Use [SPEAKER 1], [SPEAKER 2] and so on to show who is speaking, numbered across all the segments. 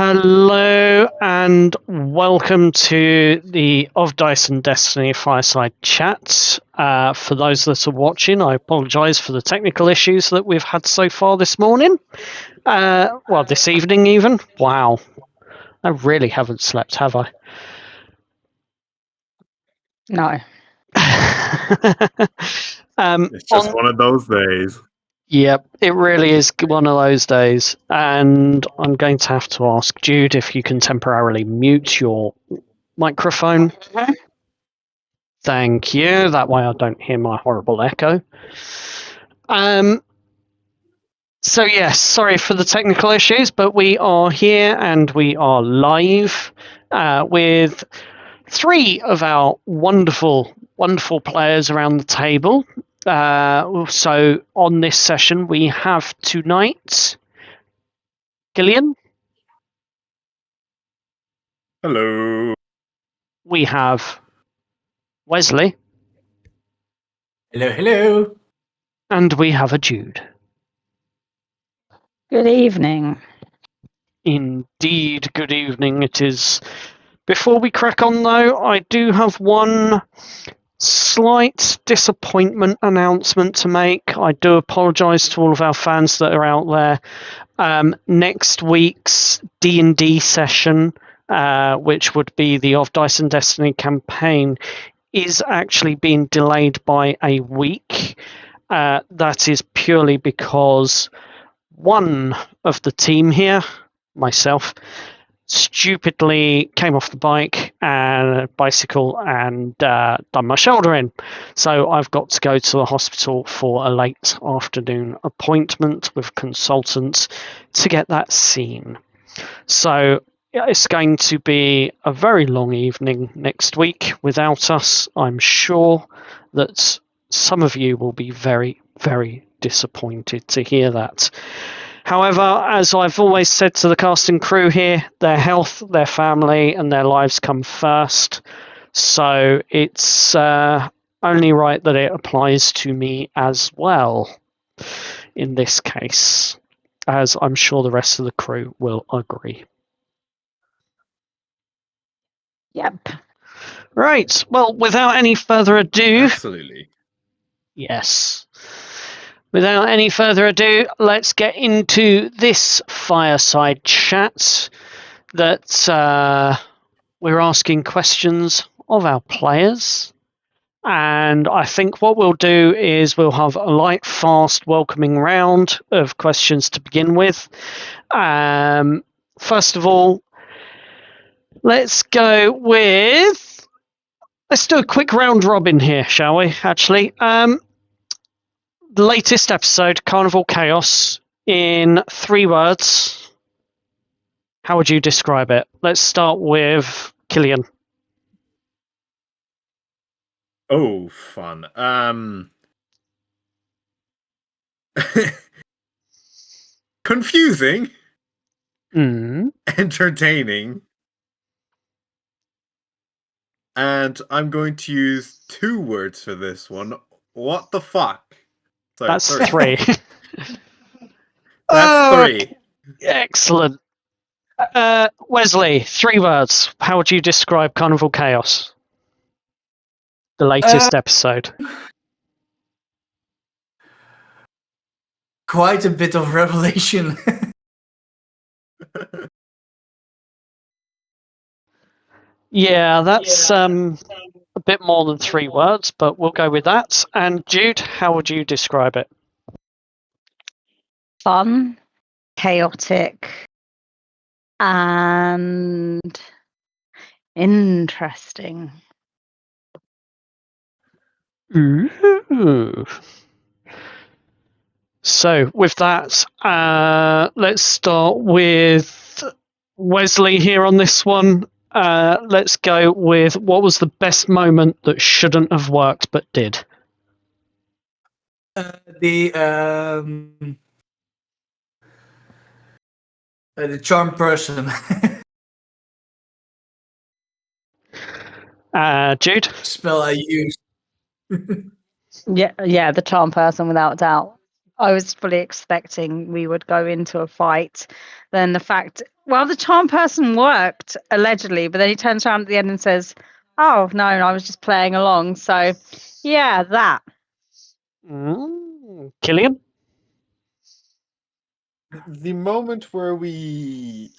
[SPEAKER 1] Hello and welcome to the Of Dice and Destiny Fireside chat. For those that are watching, I apologise for the technical issues that we've had so far this morning. This evening even. Wow. I really haven't slept, have I?
[SPEAKER 2] No.
[SPEAKER 3] It's just one of those days.
[SPEAKER 1] Yep, it really is one of those days. And I'm going to have to ask Jude if you can temporarily mute your microphone. Thank you. That way I don't hear my horrible echo. So yes, sorry for the technical issues, but we are here and we are live with three of our wonderful, wonderful players around the table. So on this session we have tonight Killian.
[SPEAKER 3] Hello.
[SPEAKER 1] We have Wesley.
[SPEAKER 4] Hello, hello.
[SPEAKER 1] And we have a Jude.
[SPEAKER 2] Good evening.
[SPEAKER 1] Indeed, good evening it is. Before we crack on though, I do have one slight disappointment announcement to make. I do apologise to all of our fans that are out there. Next week's D&D session, which would be the Of Dice and Destiny campaign, is actually being delayed by a week. That is purely because one of the team here, myself, stupidly came off the bicycle and done my shoulder in. So I've got to go to the hospital for a late afternoon appointment with consultants to get that seen. So it's going to be a very long evening next week without us. I'm sure that some of you will be very, very disappointed to hear that. However, as I've always said to the cast and crew here, their health, their family, and their lives come first. So it's only right that it applies to me as well in this case, as I'm sure the rest of the crew will agree.
[SPEAKER 2] Yep.
[SPEAKER 1] Right, well, without any further ado...
[SPEAKER 3] Absolutely.
[SPEAKER 1] Yes. Without any further ado, let's get into this fireside chat that we're asking questions of our players. And I think what we'll do is we'll have a light, fast, welcoming round of questions to begin with. First of all, let's go with... Let's do a quick round robin here, shall we, actually? The latest episode, Carnival Chaos, in 3 words. How would you describe it? Let's start with Killian.
[SPEAKER 3] Oh, fun. Confusing. Entertaining. And I'm going to use 2 words for this one. What the fuck? Sorry,
[SPEAKER 1] That's 3.
[SPEAKER 3] That's 3.
[SPEAKER 1] Excellent. Wesley, 3 words. How would you describe Carnival Chaos? The latest episode.
[SPEAKER 4] Quite a bit of revelation.
[SPEAKER 1] Yeah, that's a bit more than 3 words, but we'll go with that. And Jude, how would you describe it?
[SPEAKER 2] Fun, chaotic, and interesting.
[SPEAKER 1] Ooh. So with that, let's start with Wesley here on this one. Let's go with what was the best moment that shouldn't have worked but did?
[SPEAKER 4] The charm person.
[SPEAKER 1] Jude?
[SPEAKER 4] Spell I used.
[SPEAKER 2] Yeah, the charm person without doubt. I was fully expecting we would go into a fight. Then the fact, well, the charm person worked allegedly, but then he turns around at the end and says, "Oh no, I was just playing along." So, yeah, that.
[SPEAKER 1] Killian?
[SPEAKER 3] The moment where we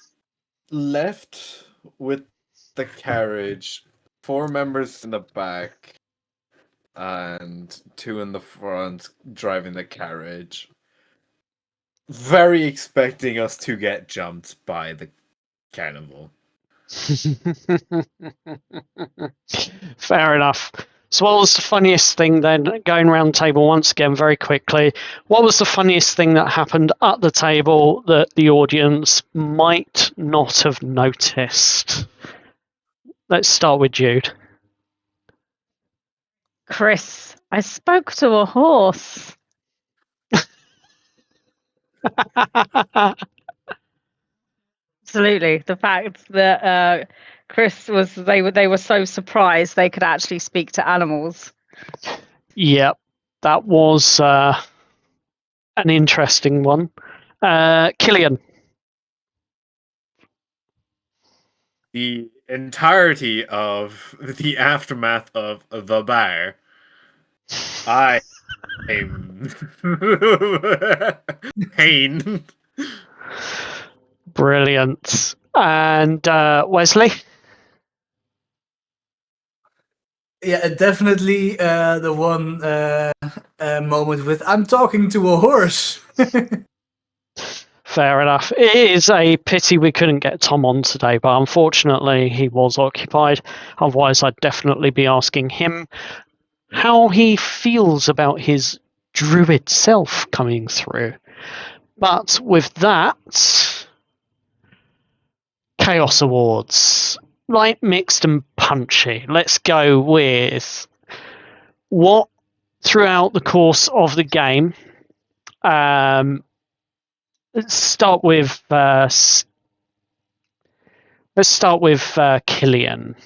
[SPEAKER 3] left with the carriage, 4 members in the back and 2 in the front driving the carriage, very expecting us to get jumped by the carnival.
[SPEAKER 1] Fair enough. So what was the funniest thing then, going around the table once again very quickly, what was the funniest thing that happened at the table that the audience might not have noticed? Let's start with Jude.
[SPEAKER 2] Chris, I spoke to a horse. Absolutely, the fact that Chris was they were so surprised they could actually speak to animals.
[SPEAKER 1] Yep, that was an interesting one. Killian.
[SPEAKER 3] The entirety of the aftermath of the bar, I am pain.
[SPEAKER 1] Brilliant. And Wesley?
[SPEAKER 4] Yeah, definitely the one moment with I'm talking to a horse.
[SPEAKER 1] Fair enough. It is a pity we couldn't get Tom on today, but unfortunately he was occupied. Otherwise, I'd definitely be asking him how he feels about his druid self coming through. But with that, Chaos Awards. Light, mixed, and punchy. Let's go with what throughout the course of the game. Let's start with Killian.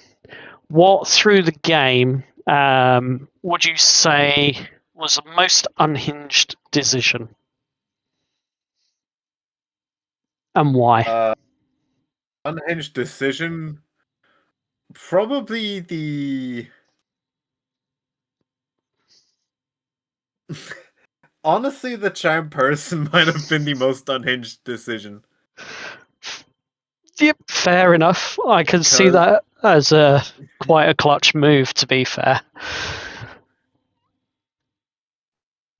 [SPEAKER 1] What through the game would you say was the most unhinged decision, and why?
[SPEAKER 3] Unhinged decision. Probably the. Honestly, the charm person might have been the most unhinged decision.
[SPEAKER 1] Yep, fair enough. I can see that as quite a clutch move, to be fair.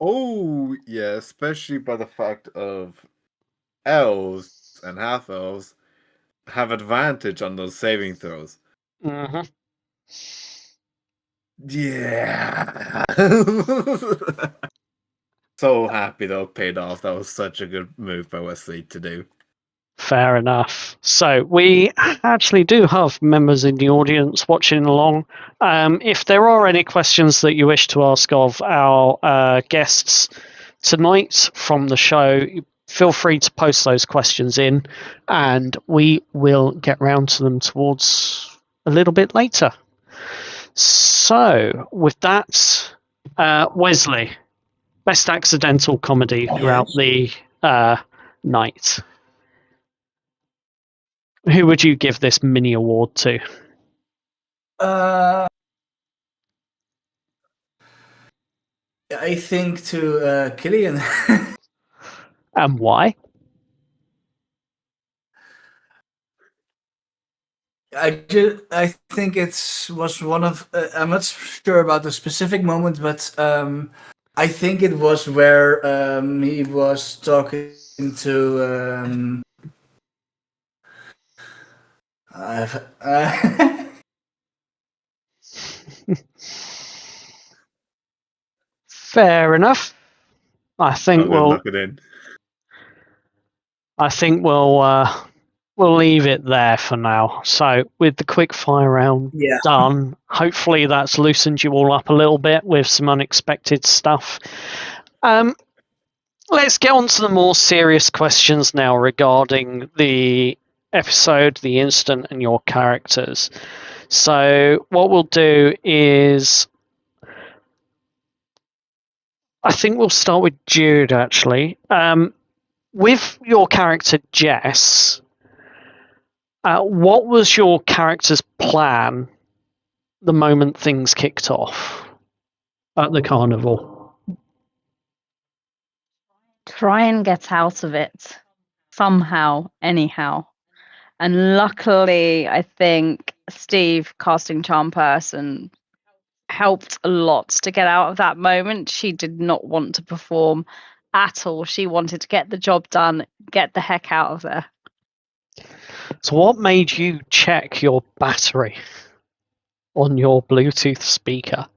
[SPEAKER 3] Oh, yeah, especially by the fact of elves and half elves have advantage on those saving throws.
[SPEAKER 1] Mm-hmm.
[SPEAKER 3] Yeah. So happy that it paid off. That was such a good move by Wesley to do.
[SPEAKER 1] Fair enough. So we actually do have members in the audience watching along. If there are any questions that you wish to ask of our guests tonight from the show, feel free to post those questions in, and we will get round to them towards a little bit later. So with that, Wesley, best accidental comedy throughout the night. Who would you give this mini award to?
[SPEAKER 4] I think to Killian.
[SPEAKER 1] And why?
[SPEAKER 4] I think it was one of I'm not sure about the specific moment, but I think it was where he was talking to
[SPEAKER 1] Fair enough. I think we'll
[SPEAKER 3] knock it in.
[SPEAKER 1] we'll leave it there for now. So with the quick fire round done, hopefully that's loosened you all up a little bit with some unexpected stuff. Let's get on to the more serious questions now regarding the episode, the incident, and your characters. So what we'll do is I think we'll start with Jude, actually. With your character, Jess, what was your character's plan the moment things kicked off at the carnival?
[SPEAKER 2] Try and get out of it somehow, anyhow. And luckily, I think Steve, casting Charm Person, helped a lot to get out of that moment. She did not want to perform at all. She wanted to get the job done, get the heck out of there.
[SPEAKER 1] So, what made you check your battery on your Bluetooth speaker?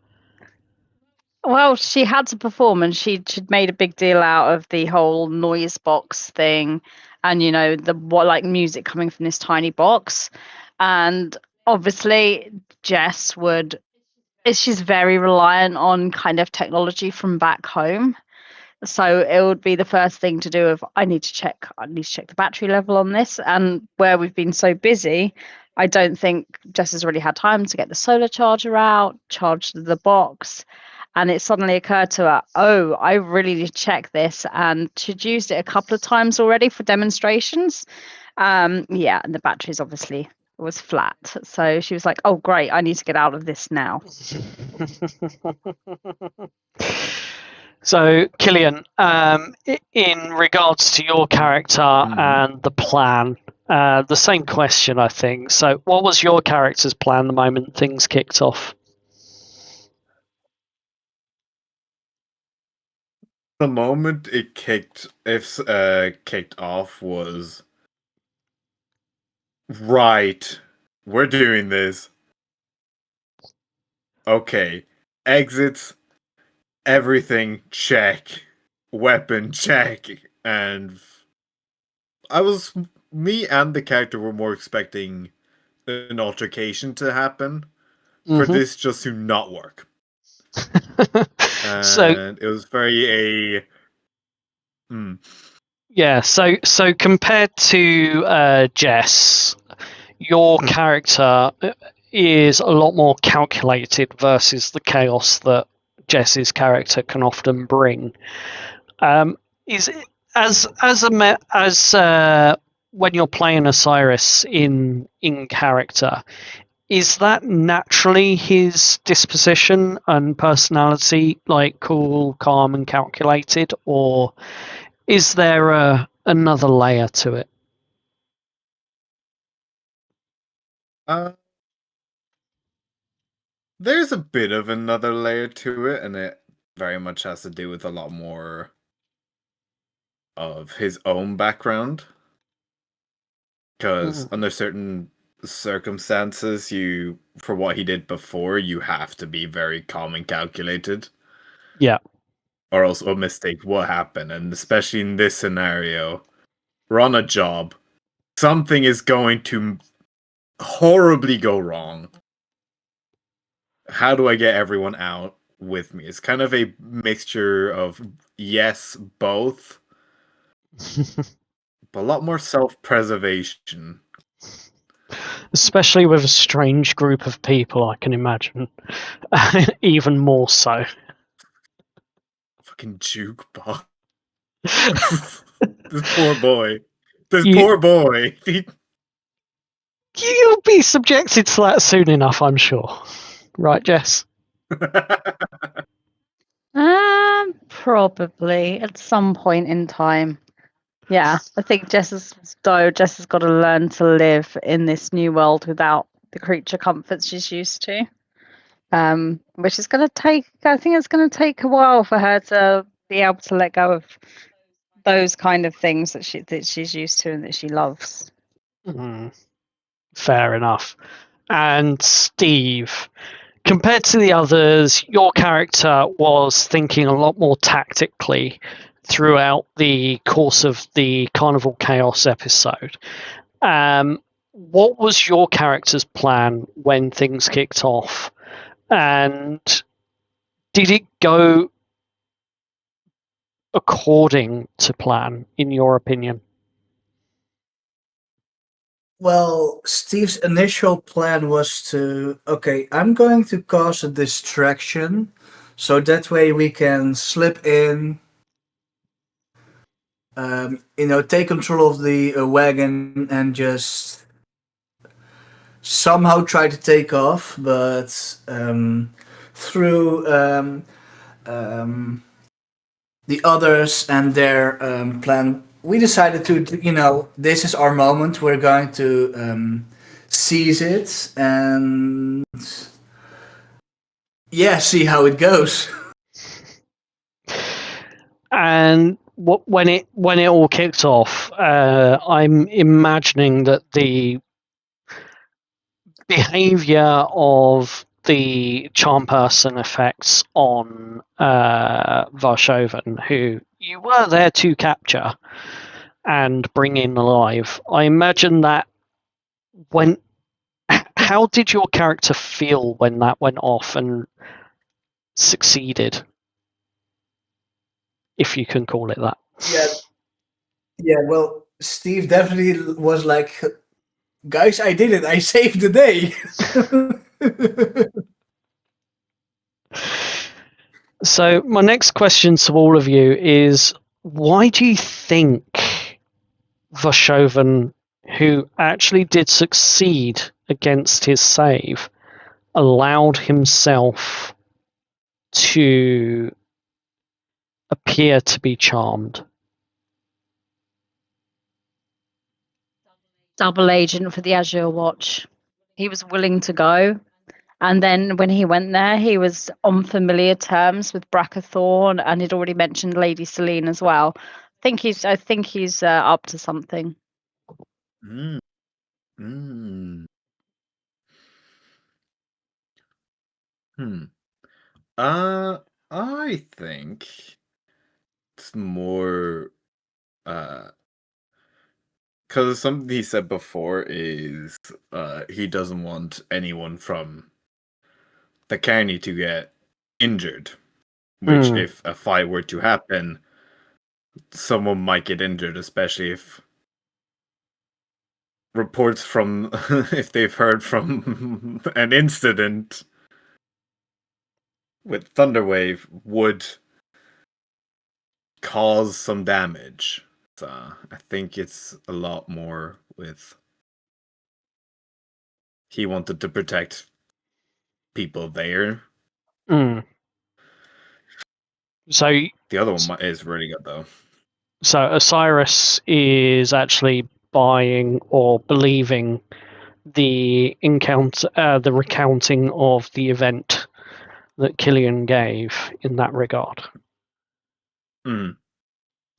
[SPEAKER 2] Well, she had to perform, and she'd made a big deal out of the whole noise box thing, and the like music coming from this tiny box, and obviously Jess she's very reliant on kind of technology from back home. So it would be the first thing to do if I need to check the battery level on this. And where we've been so busy, I don't think Jess has really had time to get the solar charger out, charge the box. And it suddenly occurred to her, oh, I really need to check this. And she'd used it a couple of times already for demonstrations. And the batteries obviously was flat. So she was like, oh, great, I need to get out of this now.
[SPEAKER 1] So, Killian, in regards to your character and the plan, the same question, I think. So, what was your character's plan the moment things kicked off?
[SPEAKER 3] The moment it kicked off was, right, we're doing this. Okay, exits, everything, check. Weapon, check. And me and the character were more expecting an altercation to happen for this just to not work. And it was very
[SPEAKER 1] Yeah, so compared to Jess, your character is a lot more calculated versus the chaos that Jess's character can often bring. Is it, as when you're playing Osirus in character, is that naturally his disposition and personality, like cool, calm, and calculated, or is there another layer to it?
[SPEAKER 3] There's a bit of another layer to it, and it very much has to do with a lot more of his own background. Because under certain circumstances, for what he did before, you have to be very calm and calculated.
[SPEAKER 1] Yeah.
[SPEAKER 3] Or else a mistake will happen. And especially in this scenario, we're on a job. Something is going to horribly go wrong. How do I get everyone out with me? It's kind of a mixture of yes, both, but a lot more self-preservation.
[SPEAKER 1] Especially with a strange group of people, I can imagine. Even more so.
[SPEAKER 3] Fucking jukebox. This poor boy. Poor boy.
[SPEAKER 1] You'll be subjected to that soon enough, I'm sure. Right, Jess?
[SPEAKER 2] Probably at some point in time. Yeah, I think Jess has got to learn to live in this new world without the creature comforts she's used to. Which is going to take, I think it's going to take a while for her to be able to let go of those kind of things that she's used to and that she loves.
[SPEAKER 1] Fair enough. And Steve, compared to the others, your character was thinking a lot more tactically throughout the course of the Carnival Chaos episode. What was your character's plan when things kicked off? And did it go according to plan, in your opinion?
[SPEAKER 4] Well, Steve's initial plan was I'm going to cause a distraction So that way we can slip in, take control of the wagon and just somehow try to take off, but through the others and their plan, we decided to, this is our moment. We're going to seize it and see how it goes.
[SPEAKER 1] And when it all kicked off, I'm imagining that the behavior of the charm person effects on Varshoven, who you were there to capture and bring in alive. I imagine that how did your character feel when that went off and succeeded, if you can call it that?
[SPEAKER 4] Yeah. Well, Steve definitely was like, "Guys, I did it! I saved the day."
[SPEAKER 1] So my next question to all of you is, why do you think Varshoven, who actually did succeed against his save, allowed himself to appear to be charmed?
[SPEAKER 2] Double agent for the Azure Watch. He was willing to go. And then when he went there, he was on familiar terms with Brackathorn, and he'd already mentioned Lady Selene as well. I think he's up to something.
[SPEAKER 3] Mm. Mm. I think it's more because something he said before is he doesn't want anyone from the Carney to get injured. Which, if a fight were to happen, someone might get injured, especially if reports from if they've heard from an incident with Thunderwave would cause some damage. So I think it's a lot more with he wanted to protect people there.
[SPEAKER 1] So
[SPEAKER 3] the other one is really good though.
[SPEAKER 1] So Osirus is actually buying or believing the recounting of the event that Killian gave in that regard.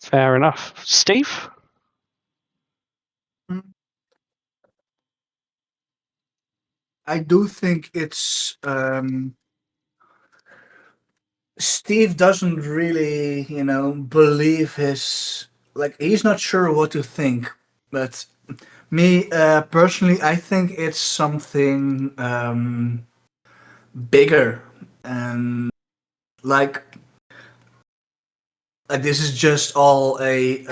[SPEAKER 1] Fair enough. Steve?
[SPEAKER 4] I do think it's Steve doesn't really, believe he's not sure what to think. But me personally, I think it's something bigger, and like this is just all a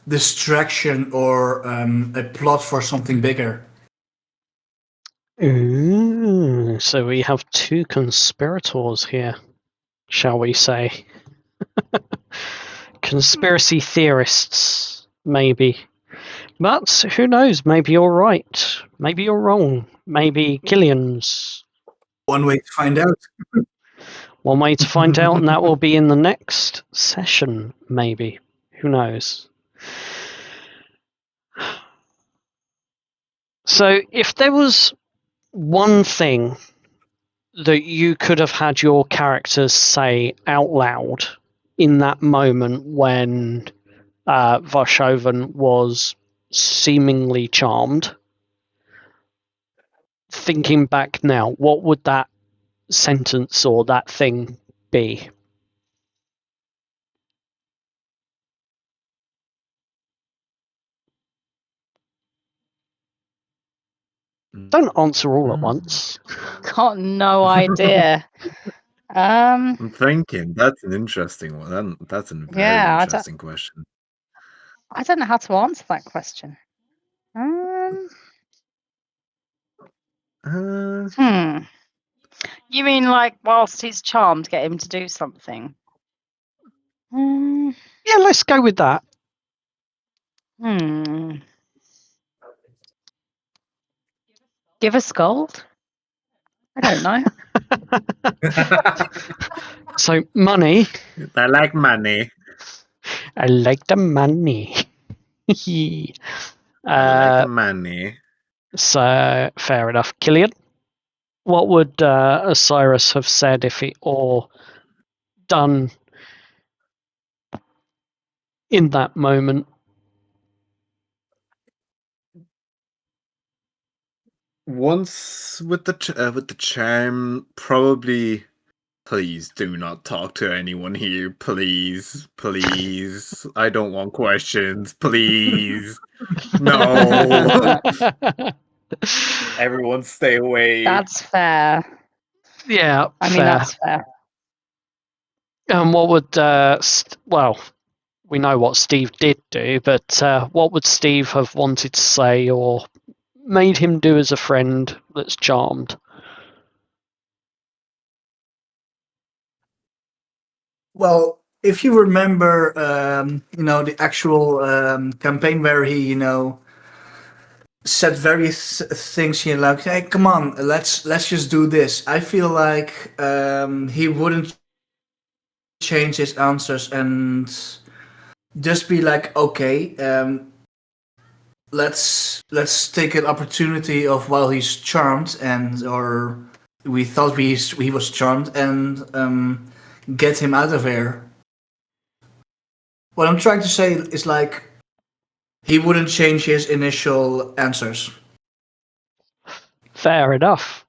[SPEAKER 4] distraction or a plot for something bigger.
[SPEAKER 1] Ooh, so we have two conspirators here, shall we say? Conspiracy theorists, maybe. But who knows? Maybe you're right. Maybe you're wrong. Maybe Killian's.
[SPEAKER 4] One way to find out.
[SPEAKER 1] One way to find out, and that will be in the next session, maybe. Who knows? So, if there was one thing that you could have had your characters say out loud in that moment when Varshoven was seemingly charmed, thinking back now, what would that sentence or that thing be? Don't answer all at once.
[SPEAKER 2] Got no idea.
[SPEAKER 3] I'm thinking that's an interesting one. That's a very interesting question.
[SPEAKER 2] I don't know how to answer that question. You mean like whilst he's charmed, get him to do something?
[SPEAKER 1] Yeah, let's go with that.
[SPEAKER 2] Give a scold? I don't know.
[SPEAKER 1] So money.
[SPEAKER 5] I like money.
[SPEAKER 1] I like the money.
[SPEAKER 5] I like money.
[SPEAKER 1] So fair enough. Killian, what would Osirus have said if he or done in that moment?
[SPEAKER 3] Once with the charm, probably. Please do not talk to anyone here. Please, please. I don't want questions. Please, no. Everyone, stay away.
[SPEAKER 2] That's fair.
[SPEAKER 1] Yeah,
[SPEAKER 2] I mean,
[SPEAKER 1] fair.
[SPEAKER 2] that's fair.
[SPEAKER 1] And what would well, we know what Steve did do, but what would Steve have wanted to say or made him do as a friend that's charmed?
[SPEAKER 4] Well, if you remember, the actual campaign where he, said various things here, like, "Hey, come on, let's just do this." I feel like he wouldn't change his answers and just be like, "Okay, let's take an opportunity of while he's charmed, and or we thought he was charmed, and get him out of here." What I'm trying to say is like he wouldn't change his initial answers.
[SPEAKER 1] Fair enough.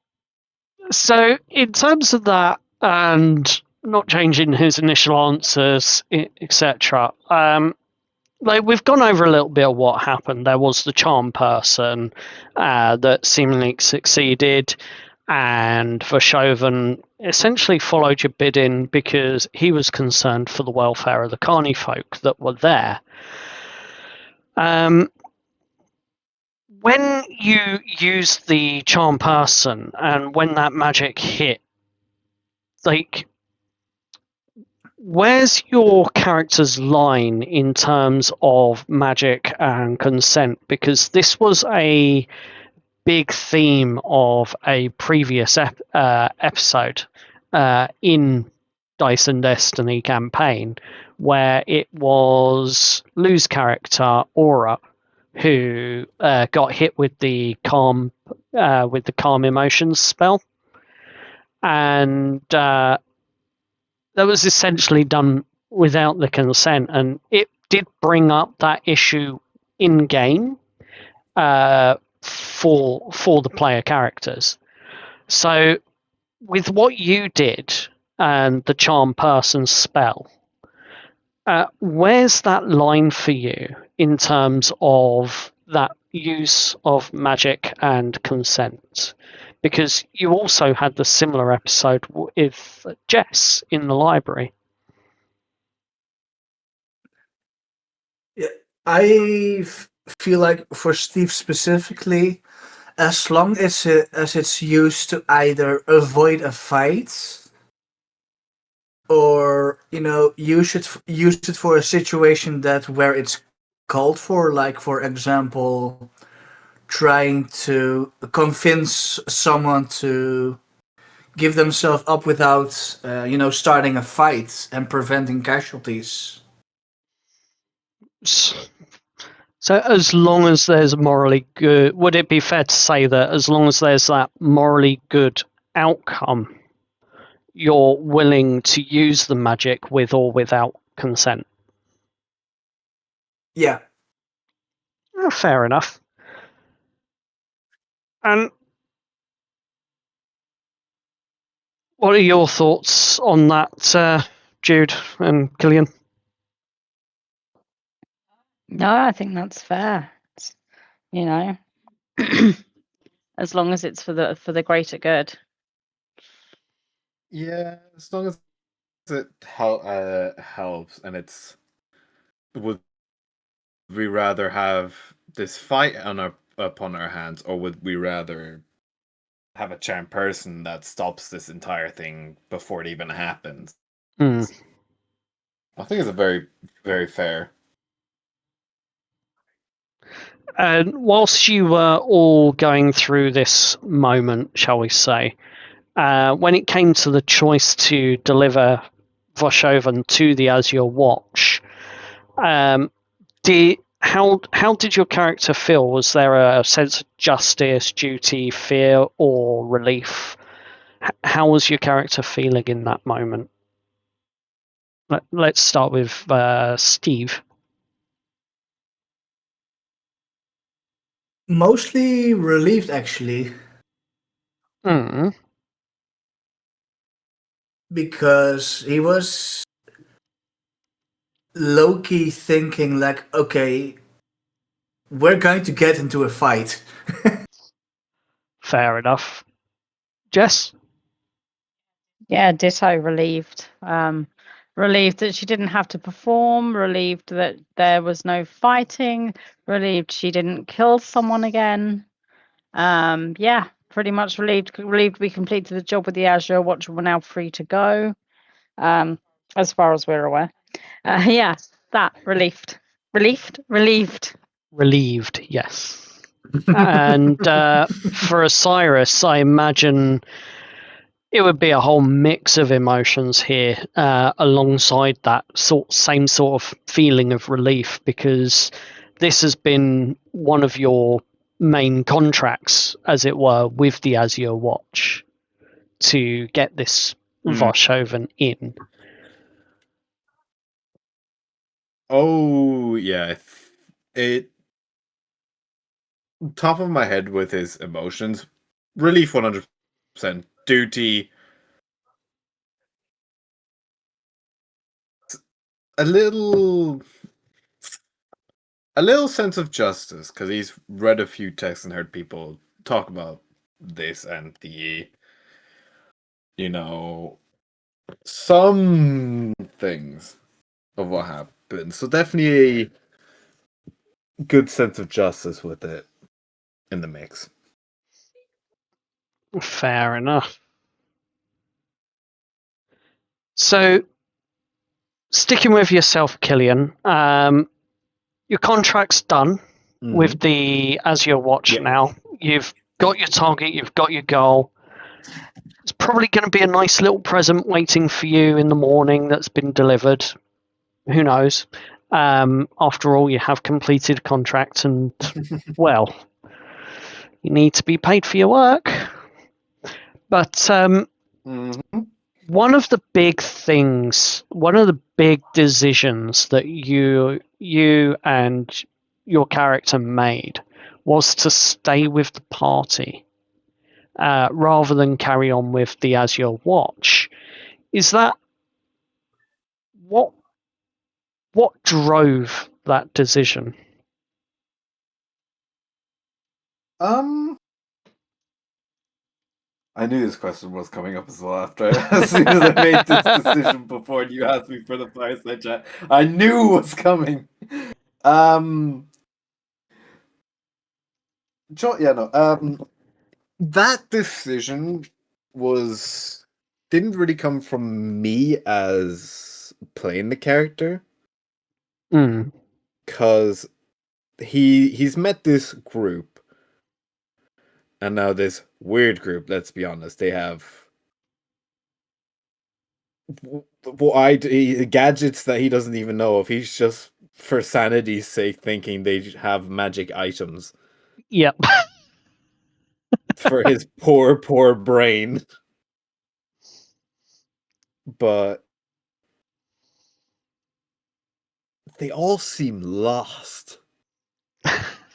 [SPEAKER 1] So, in terms of that, and not changing his initial answers, etc. Like we've gone over a little bit of what happened. There was the charm person that seemingly succeeded, and Vershoven essentially followed your bidding because he was concerned for the welfare of the Carney folk that were there. When you used the charm person and when that magic hit, like, where's your character's line in terms of magic and consent? Because this was a big theme of a previous episode in Dice and Destiny campaign, where it was Lou's character Aura who got hit with the calm emotions spell, and that was essentially done without the consent, and it did bring up that issue in game for the player characters. So with what you did and the charm person spell, where's that line for you in terms of that use of magic and consent? Because you also had the similar episode with Jess in the library.
[SPEAKER 4] Yeah, I feel like for Steve specifically, as long as it's used to either avoid a fight or use it for a situation that where it's called for, like for example, trying to convince someone to give themselves up without starting a fight and preventing casualties.
[SPEAKER 1] So as long as there's morally good, would it be fair to say that as long as there's that morally good outcome, you're willing to use the magic with or without consent?
[SPEAKER 4] Yeah.
[SPEAKER 1] Fair enough. And what are your thoughts on that, Jude and Killian?
[SPEAKER 2] No, I think that's fair. As long as it's for the greater good.
[SPEAKER 3] Yeah, as long as it helps, and it's. Would we rather have this fight upon our hands, or would we rather have a charmed person that stops this entire thing before it even happens.
[SPEAKER 1] Hmm.
[SPEAKER 3] I think it's a very, very fair.
[SPEAKER 1] And whilst you were all going through this moment, shall we say, when it came to the choice to deliver Voshovan to the Azure Watch, how did your character feel? Was there a sense of justice, duty, fear, or relief? How was your character feeling in that moment? Let's start with Steve.
[SPEAKER 4] Mostly relieved, actually,
[SPEAKER 1] Mm.
[SPEAKER 4] because he was low-key thinking like, okay, we're going to get into a fight.
[SPEAKER 1] Fair enough. Jess?
[SPEAKER 2] Yeah, ditto. Relieved. Relieved that she didn't have to perform. Relieved that there was no fighting. Relieved she didn't kill someone again. Yeah, pretty much relieved. Relieved we completed the job with the Azure Watch. We're now free to go. As far as we're aware. Yeah, that relieved. Relieved.
[SPEAKER 1] Relieved, yes. And for Osirus, I imagine it would be a whole mix of emotions here, alongside that same sort of feeling of relief, because this has been one of your main contracts, as it were, with the Azure Watch to get this Voshovan in.
[SPEAKER 3] Oh yeah, it top of my head with his emotions. Relief 100%. Duty. A little sense of justice, because he's read a few texts and heard people talk about this and the, some things of what happened. So definitely a good sense of justice with it in the mix.
[SPEAKER 1] Fair enough. So, sticking with yourself, Killian, your contract's done with the Azure Watch now. You've got your target, you've got your goal. It's probably going to be a nice little present waiting for you in the morning that's been delivered. Who knows? After all, you have completed a contract, and, well, you need to be paid for your work. But one of the big things, one of the big decisions that you and your character made was to stay with the party rather than carry on with the Azure Watch. Is that what drove that decision?
[SPEAKER 3] I knew this question was coming up as well as soon as I made this decision before you asked me for the fireside chat. I knew it was coming. That decision didn't really come from me as playing the character, because he's met this group. And now this weird group, let's be honest, they have gadgets that he doesn't even know of. He's just, for sanity's sake, thinking they have magic items.
[SPEAKER 1] Yep.
[SPEAKER 3] For his poor brain. But they all seem lost.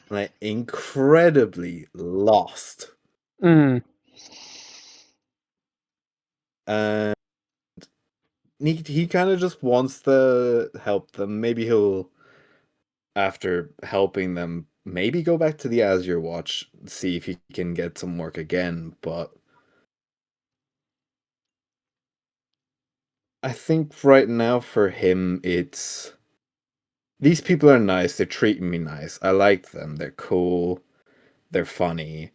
[SPEAKER 3] Like, incredibly lost. And he kind of just wants to help them. Maybe he'll, after helping them, maybe go back to the Azure Watch, see if he can get some work again. But I think right now for him, it's, these people are nice. They're treating me nice. I like them. They're cool. They're funny.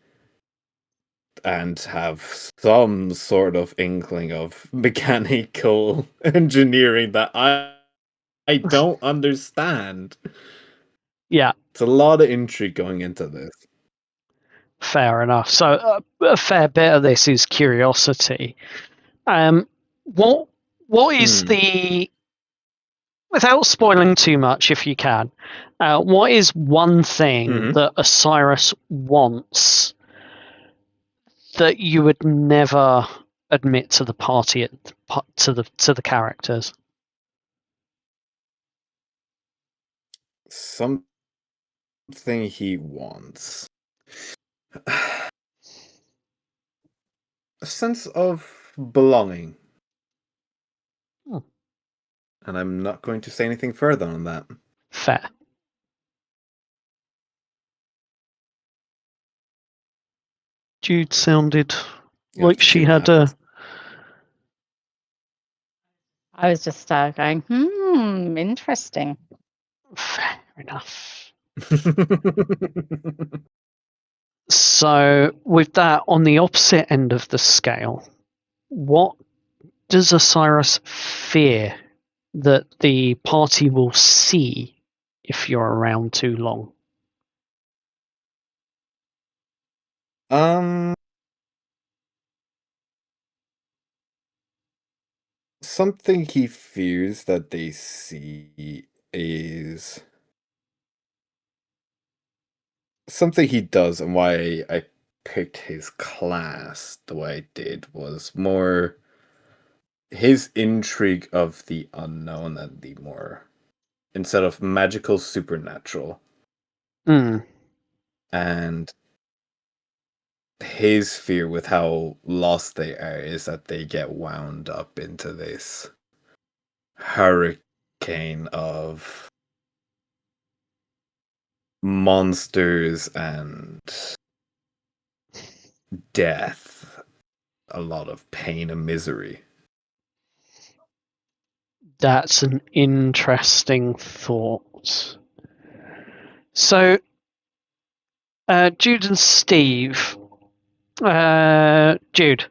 [SPEAKER 5] and have some sort of inkling of mechanical engineering that I don't understand.
[SPEAKER 1] Yeah,
[SPEAKER 5] It's a lot of intrigue going into this.
[SPEAKER 1] fair enough. So a fair bit of this is curiosity. What is the, without spoiling too much, if you can, what is one thing that Osirus wants that you would never admit to the party, to the characters?
[SPEAKER 5] Something he wants. A sense of belonging. And I'm not going to say anything further on that.
[SPEAKER 1] Fair. Jude sounded like she had a.
[SPEAKER 2] I was just going, interesting.
[SPEAKER 1] Fair enough. So, with that, on the opposite end of the scale, what does Osirus fear that the party will see if you're around too long?
[SPEAKER 5] Something he fears that they see is something he does, and why I picked his class the way I did was more his intrigue of the unknown and the more, instead of magical, supernatural. And his fear with how lost they are is that they get wound up into this hurricane of monsters and death, a lot of pain and misery.
[SPEAKER 1] That's an interesting thought. So, Jude and Steve, Jude,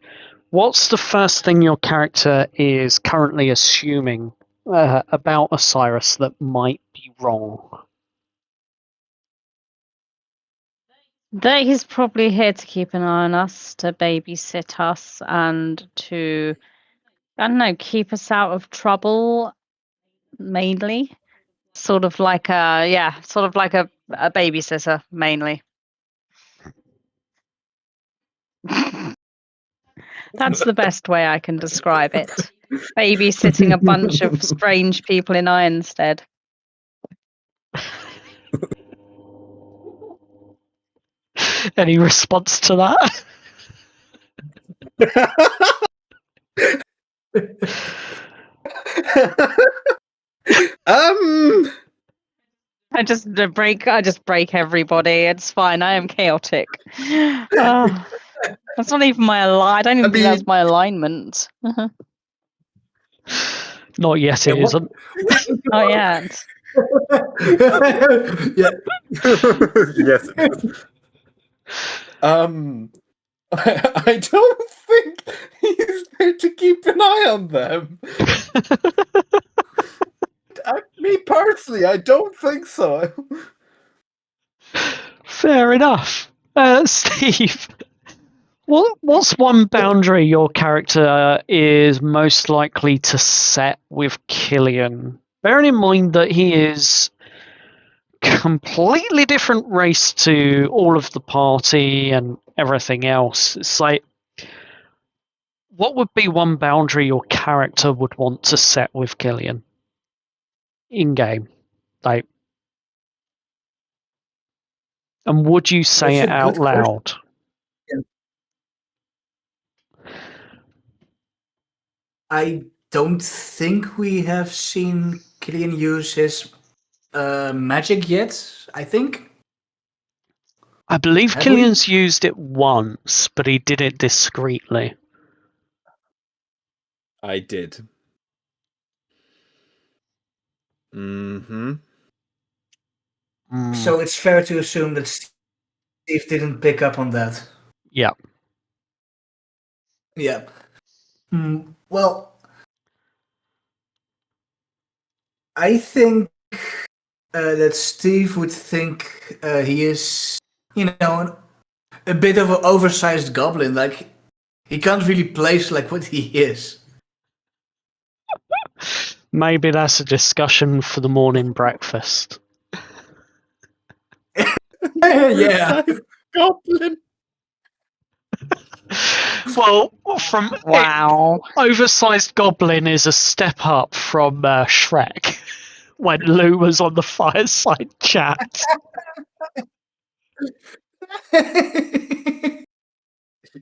[SPEAKER 1] what's the first thing your character is currently assuming about Osirus that might be wrong?
[SPEAKER 2] That he's probably here to keep an eye on us, to babysit us, and to, I don't know, keep us out of trouble, mainly. Sort of like a babysitter, mainly. That's the best way I can describe it. Babysitting a bunch of strange people in Ironstead.
[SPEAKER 1] Any response to that?
[SPEAKER 2] I just break everybody. It's fine. I am chaotic. Oh, that's not even my I don't even think that's my alignment.
[SPEAKER 1] Not yet, it isn't.
[SPEAKER 2] Oh yeah.
[SPEAKER 4] Yeah.
[SPEAKER 5] Yes, it is.
[SPEAKER 3] I don't think he's there to keep an eye on them. Me personally, I don't think so.
[SPEAKER 1] Fair enough. Steve, what's one boundary your character is most likely to set with Killian? Bearing in mind that he is completely different race to all of the party and everything else. It's like, what would be one boundary your character would want to set with Killian in game? Like, and would you say
[SPEAKER 4] That's
[SPEAKER 1] it
[SPEAKER 4] a
[SPEAKER 1] out
[SPEAKER 4] good question.
[SPEAKER 1] loud?
[SPEAKER 4] I don't think we have seen Killian use his magic yet, I think.
[SPEAKER 1] I believe
[SPEAKER 4] Have
[SPEAKER 1] Killian's used it once, but he did it discreetly.
[SPEAKER 5] I did.
[SPEAKER 4] So it's fair to assume that Steve didn't pick up on that.
[SPEAKER 1] Yeah.
[SPEAKER 4] Yeah. Well, I think that Steve would think he is, a bit of an oversized goblin. Like, he can't really place like what he is.
[SPEAKER 1] Maybe that's a discussion for the morning breakfast.
[SPEAKER 4] Yeah.
[SPEAKER 5] Goblin.
[SPEAKER 1] Well, from
[SPEAKER 2] Wow.
[SPEAKER 1] oversized goblin is a step up from Shrek when Lou was on the Fireside chat.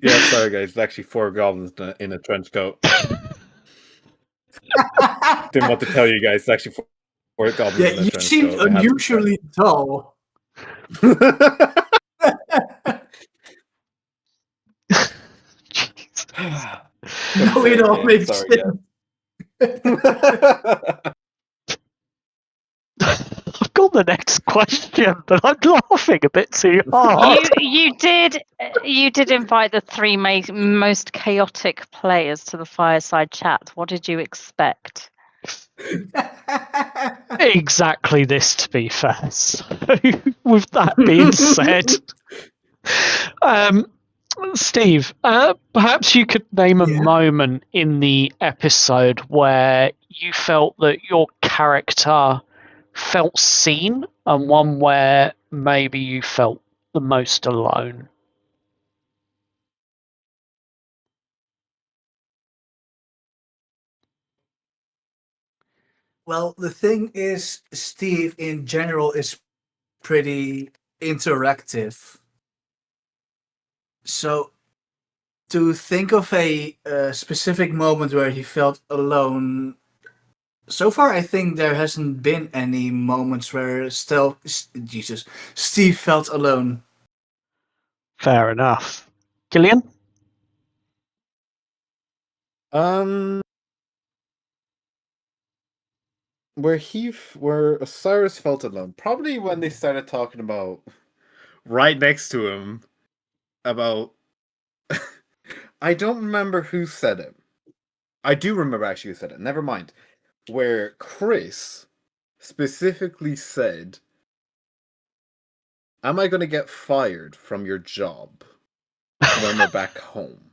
[SPEAKER 5] Yeah, sorry guys, it's actually 4 goblins in a trench coat. Didn't want to tell you guys, it's actually 4 goblins
[SPEAKER 4] Yeah,
[SPEAKER 5] in a
[SPEAKER 4] you
[SPEAKER 5] trench
[SPEAKER 4] seemed
[SPEAKER 5] coat. I had to
[SPEAKER 4] unusually tall.
[SPEAKER 1] Jeez.
[SPEAKER 4] No, it all makes
[SPEAKER 5] Sorry,
[SPEAKER 4] sense.
[SPEAKER 1] I've got the next question, but I'm laughing a bit too hard.
[SPEAKER 2] You did invite the three most chaotic players to the Fireside chat. What did you expect?
[SPEAKER 1] Exactly this, to be fair. So, with that being said, Steve, perhaps you could name a
[SPEAKER 4] Yeah.
[SPEAKER 1] moment in the episode where you felt that your character felt seen, and one where maybe you felt the most alone.
[SPEAKER 4] Well, the thing is, Steve in general is pretty interactive. So, to think of a specific moment where he felt alone, so far I think there hasn't been any moments where Steve felt alone.
[SPEAKER 1] Fair enough. Killian?
[SPEAKER 5] Where Osirus felt alone, probably when they started talking about right next to him about I don't remember who said it. I do remember actually who said it. Never mind. Where Chris specifically said, "Am I going to get fired from your job when we're back home?"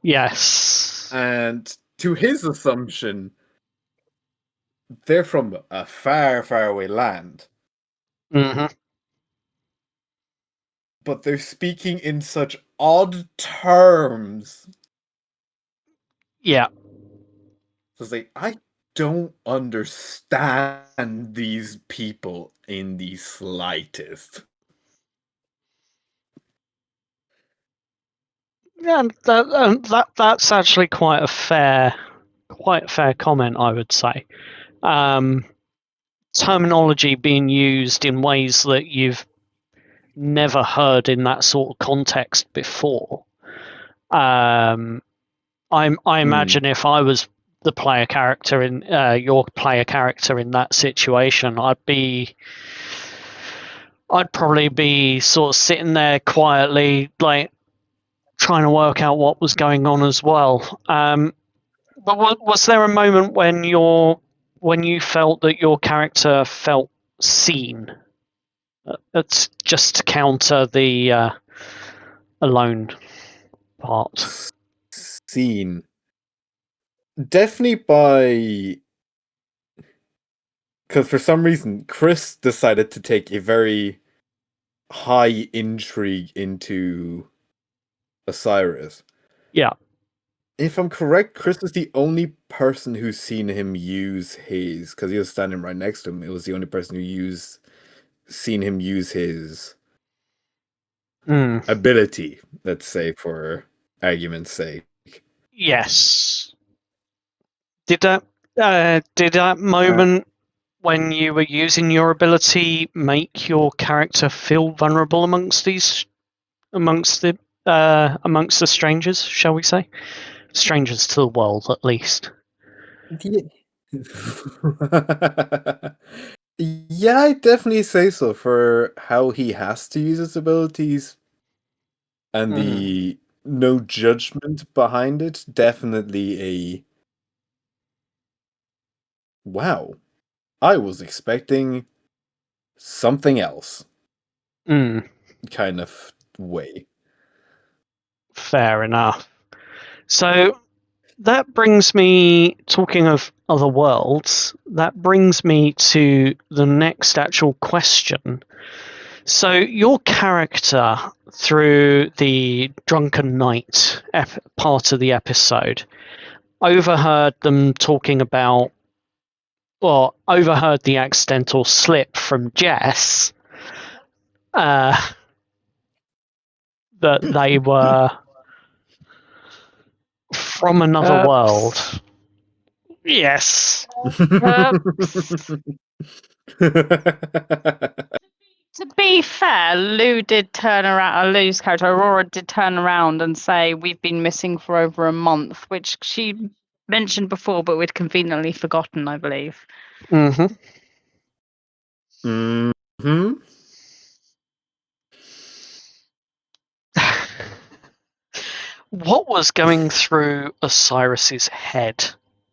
[SPEAKER 1] Yes.
[SPEAKER 5] And to his assumption, they're from a far, far away land.
[SPEAKER 1] Mm-hmm.
[SPEAKER 5] But they're speaking in such odd terms.
[SPEAKER 1] Yeah.
[SPEAKER 5] So it's like, I don't understand these people in the slightest.
[SPEAKER 1] Yeah, and that's actually quite a fair comment, I would say. Terminology being used in ways that you've never heard in that sort of context before. I imagine if I was the player character in your player character in that situation, I'd probably be sort of sitting there quietly, like trying to work out what was going on as well. But was there a moment when you felt that your character felt seen? That's just to counter the alone part.
[SPEAKER 5] Scene. Definitely by... Because for some reason, Chris decided to take a very high intrigue into Osirus.
[SPEAKER 1] Yeah.
[SPEAKER 5] If I'm correct, Chris is the only person who's seen him use his... Because he was standing right next to him. It was the only person seen him use his ability, let's say, for argument's sake.
[SPEAKER 1] Yes. Did that moment when you were using your ability make your character feel vulnerable amongst the strangers, shall we say? Strangers to the world, at least.
[SPEAKER 5] Yeah, I definitely say so, for how he has to use his abilities and the no judgment behind it. Definitely a wow. I was expecting something else kind of way.
[SPEAKER 1] Fair enough. So that brings me, talking of other worlds, that brings me to the next actual question. So your character, through the drunken night part of the episode, overheard them talking about, or overheard the accidental slip from Jess, that they were from another world. Yes.
[SPEAKER 2] To be fair, Lou's character, Aurora did turn around and say, we've been missing for over a month, which she mentioned before, but we'd conveniently forgotten, I believe.
[SPEAKER 1] Mm-hmm.
[SPEAKER 5] Mm-hmm.
[SPEAKER 1] What was going through Osirus's head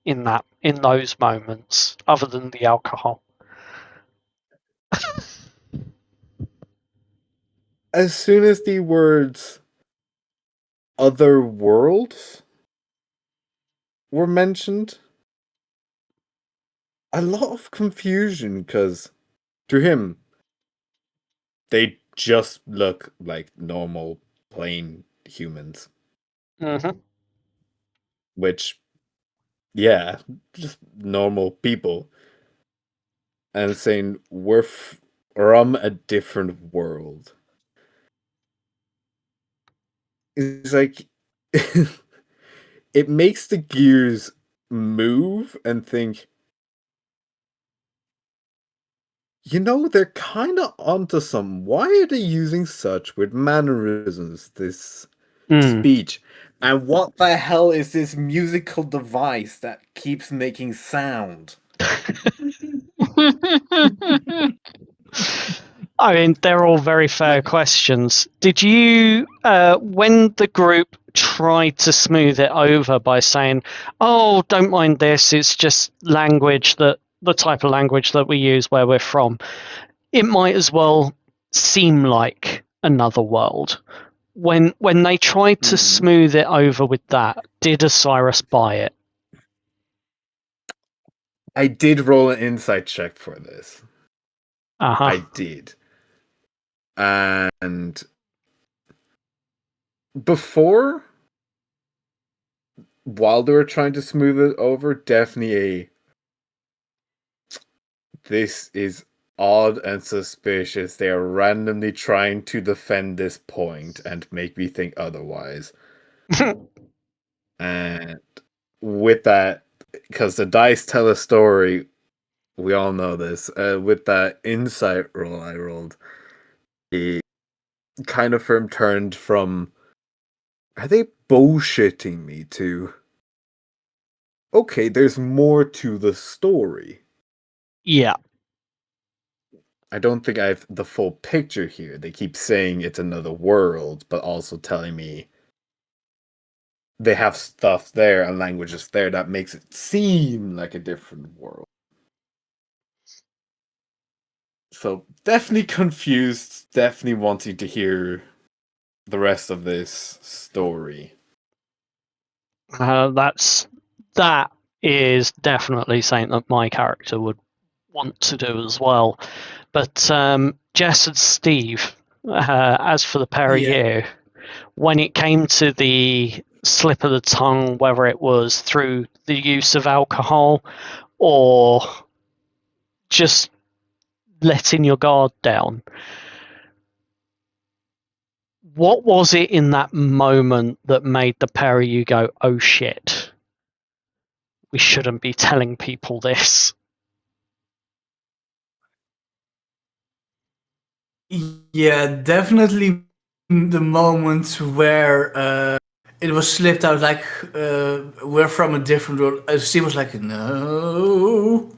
[SPEAKER 1] in those moments, other than the alcohol?
[SPEAKER 5] As soon as the words other worlds were mentioned, a lot of confusion, because to him, they just look like normal, plain humans.
[SPEAKER 1] Mm-hmm.
[SPEAKER 5] Which, yeah, just normal people. And saying, we're from a different world. It's like, it makes the gears move and think, they're kind of onto something. Why are they using such with mannerisms, this speech? And what the hell is this musical device that keeps making sound?
[SPEAKER 1] I mean, they're all very fair questions. Did you, when the group tried to smooth it over by saying, oh, don't mind this, it's just language, the type of language that we use where we're from, it might as well seem like another world. When they tried to smooth it over with that, did Osirus buy it?
[SPEAKER 5] I did roll an insight check for this.
[SPEAKER 1] Uh-huh.
[SPEAKER 5] I did. And before, while they were trying to smooth it over, definitely this is odd and suspicious. They are randomly trying to defend this point and make me think otherwise. And with that, because the dice tell a story, we all know this. With that insight roll I rolled, the kind of firm turned from, are they bullshitting me, to, okay, there's more to the story.
[SPEAKER 1] Yeah.
[SPEAKER 5] I don't think I have the full picture here. They keep saying it's another world, but also telling me they have stuff there and languages there that makes it seem like a different world. So definitely confused, definitely wanting to hear the rest of this story.
[SPEAKER 1] That is definitely something that my character would want to do as well. But Jess and Steve, as for the pair of you, when it came to the slip of the tongue, whether it was through the use of alcohol or just letting your guard down, what was it in that moment that made the pair of you go, oh shit, we shouldn't be telling people this?
[SPEAKER 4] Yeah, definitely the moment where it was slipped out, like, we're from a different world. Steve was like, no.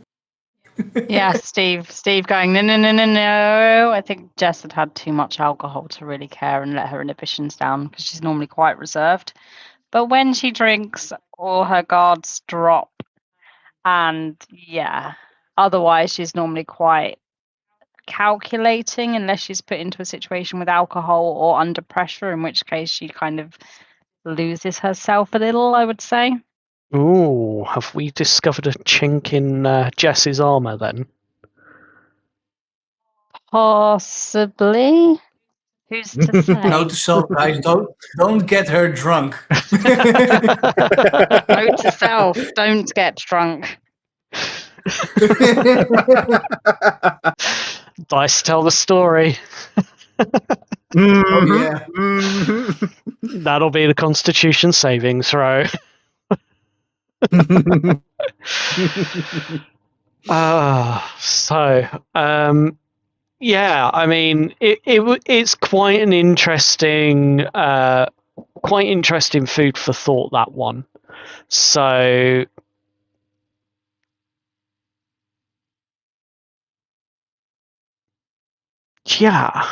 [SPEAKER 2] Yeah, Steve going, no, no, no, no, no. I think Jess had too much alcohol to really care and let her inhibitions down because she's normally quite reserved. But when she drinks, all her guards drop. And yeah, otherwise she's normally quite calculating unless she's put into a situation with alcohol or under pressure, in which case she kind of loses herself a little, I would say.
[SPEAKER 1] Ooh, have we discovered a chink in Jess's armour then?
[SPEAKER 2] Possibly. Who's to say?
[SPEAKER 4] Note to self, guys, don't get her drunk.
[SPEAKER 2] Note to self, don't get drunk.
[SPEAKER 1] Dice tell the story.
[SPEAKER 4] Oh yeah.
[SPEAKER 1] That'll be the Constitution saving throw. Yeah, I mean, it's quite an interesting, food for thought, that one. So, yeah.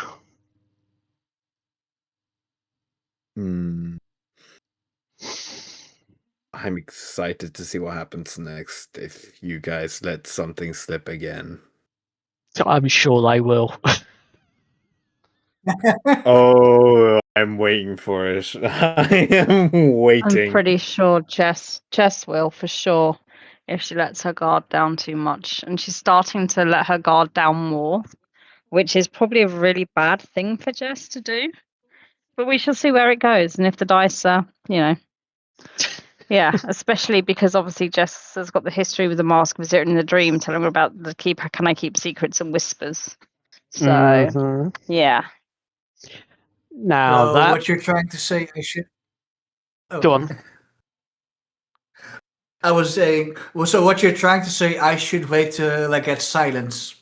[SPEAKER 5] I'm excited to see what happens next if you guys let something slip again.
[SPEAKER 1] I'm sure they will.
[SPEAKER 5] Oh, I'm waiting for it. I am waiting.
[SPEAKER 2] I'm pretty sure Jess will, for sure, if she lets her guard down too much. And she's starting to let her guard down more, which is probably a really bad thing for Jess to do. But we shall see where it goes. And if the dice are, yeah, especially because obviously Jess has got the history with the Mask of Zit in the Dream, telling her about can I keep secrets and whispers. So, yeah.
[SPEAKER 1] Now
[SPEAKER 4] So
[SPEAKER 1] that...
[SPEAKER 4] what you're trying to say, I should... Oh.
[SPEAKER 1] Go on.
[SPEAKER 4] I was saying, well, so what you're trying to say, I should wait to get silence.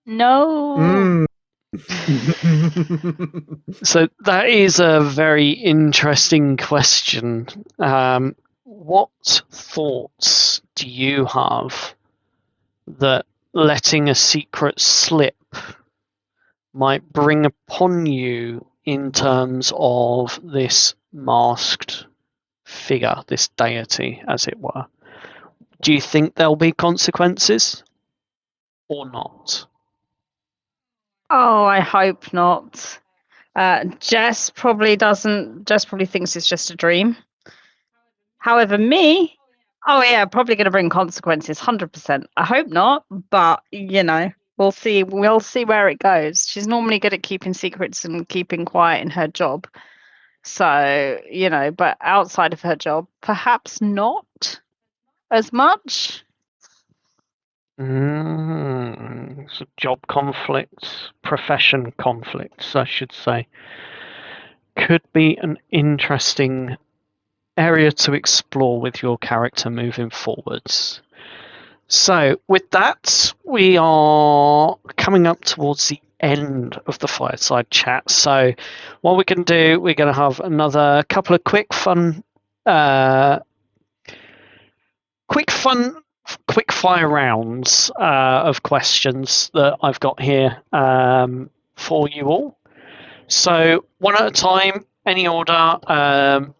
[SPEAKER 2] No.
[SPEAKER 1] So that is a very interesting question. What thoughts do you have that letting a secret slip might bring upon you in terms of this masked figure, this deity, as it were? Do you think there'll be consequences or not?
[SPEAKER 2] Oh, I hope not. Jess probably doesn't. Jess probably thinks it's just a dream. However, me, oh yeah, probably going to bring consequences, 100%. I hope not, but we'll see. We'll see where it goes. She's normally good at keeping secrets and keeping quiet in her job. So, but outside of her job, perhaps not as much.
[SPEAKER 1] So job conflicts, profession conflicts, I should say. Could be an interesting area to explore with your character moving forwards. So, with that, we are coming up towards the end of the Fireside chat. So, what we're going to do, we're going to have another couple of quick fire rounds of questions that I've got here for you all. So, one at a time, any order.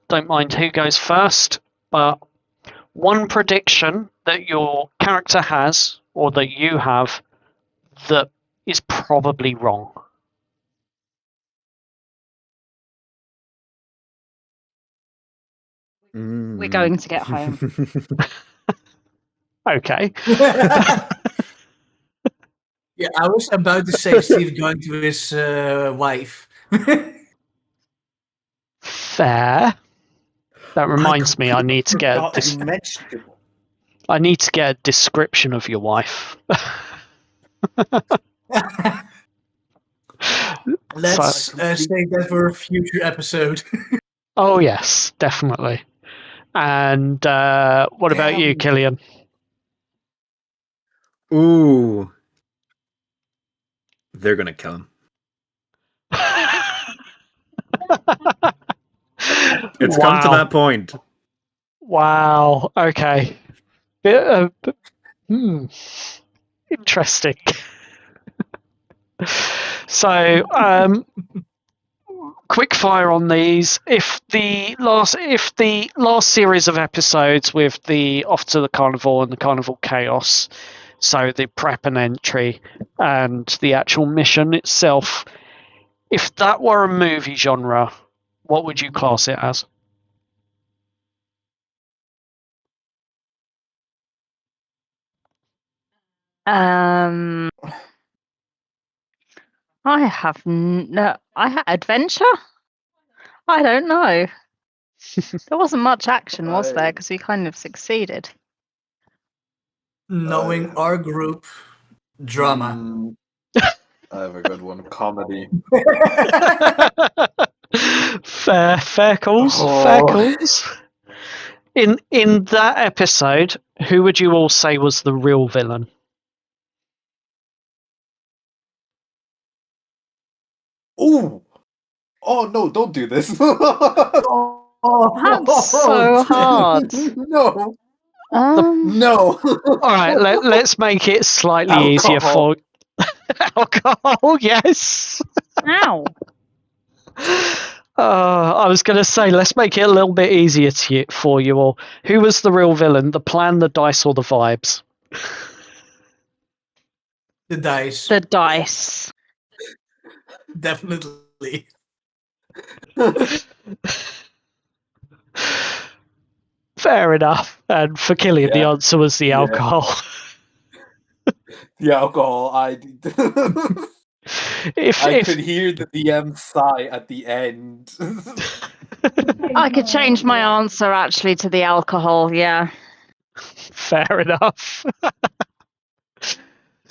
[SPEAKER 1] Don't mind who goes first, but one prediction that your character has or that you have that is probably wrong.
[SPEAKER 2] We're going to get home.
[SPEAKER 1] Okay.
[SPEAKER 4] Yeah, I was about to say Steve going to his wife.
[SPEAKER 1] Fair. That reminds me, I need to get a description of your wife.
[SPEAKER 4] Let's save that for a future episode.
[SPEAKER 1] Oh yes, definitely. And what about you, Killian?
[SPEAKER 5] Ooh. They're gonna kill him. It's come to that point.
[SPEAKER 1] Wow. Okay. Interesting. So, quick fire on these. If the last series of episodes with the Off to the Carnival and the Carnival Chaos, so the prep and entry and the actual mission itself, if that were a movie genre, what would you class it as?
[SPEAKER 2] I have no. Adventure. I don't know. There wasn't much action, was there? Because we kind of succeeded.
[SPEAKER 4] Knowing our group, drama.
[SPEAKER 3] I have a good one. Comedy.
[SPEAKER 1] Fair calls. Fair calls. In that episode, who would you all say was the real villain?
[SPEAKER 3] Ooh! Oh no! Don't do this.
[SPEAKER 2] That's so hard.
[SPEAKER 3] No.
[SPEAKER 2] No.
[SPEAKER 3] All
[SPEAKER 1] right, let's make it slightly easier for alcohol. Yes.
[SPEAKER 2] Ow.
[SPEAKER 1] I was going to say, let's make it a little bit easier for you all. Who was the real villain? The plan, the dice, or the vibes?
[SPEAKER 4] The dice.
[SPEAKER 2] The dice.
[SPEAKER 4] Definitely.
[SPEAKER 1] Fair enough. And for Killian, the answer was the alcohol.
[SPEAKER 3] The alcohol. I could hear the DM sigh at the end.
[SPEAKER 2] I could change my answer actually to the alcohol. Yeah.
[SPEAKER 1] Fair enough.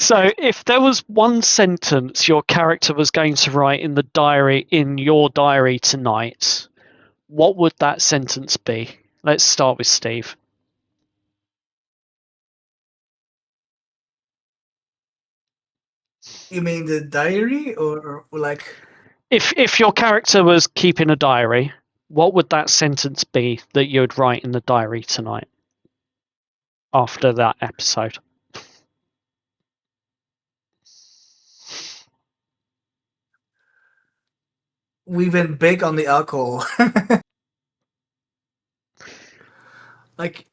[SPEAKER 1] So, if there was one sentence your character was going to write in your diary tonight, what would that sentence be? Let's start with Steve.
[SPEAKER 4] You mean the diary, or like?
[SPEAKER 1] If your character was keeping a diary, what would that sentence be that you would write in the diary tonight after that episode?
[SPEAKER 4] We've been big on the alcohol. like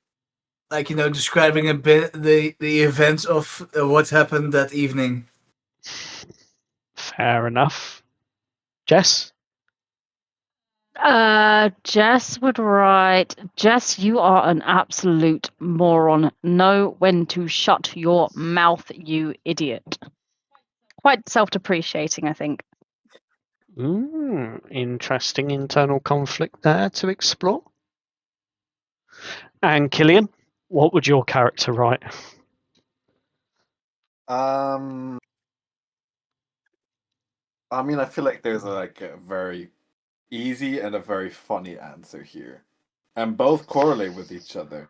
[SPEAKER 4] describing a bit the events of what happened that evening.
[SPEAKER 1] Fair enough. Jess?
[SPEAKER 2] Jess would write, Jess, you are an absolute moron. Know when to shut your mouth, you idiot. Quite self-depreciating, I think.
[SPEAKER 1] Interesting internal conflict there to explore. And Killian, what would your character write?
[SPEAKER 3] I mean, I feel like there's a very easy and a very funny answer here, and both correlate with each other.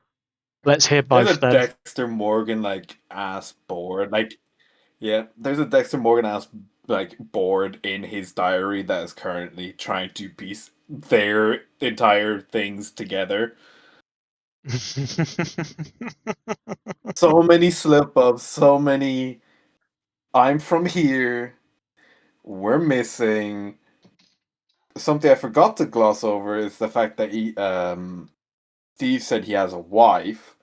[SPEAKER 1] Let's hear both.
[SPEAKER 3] There's a Dexter Morgan ass bored. There's a Dexter Morgan ass board in his diary that is currently trying to piece their entire things together. So many slip ups, so many. I'm from here. We're missing. Something I forgot to gloss over is the fact that Steve said he has a wife,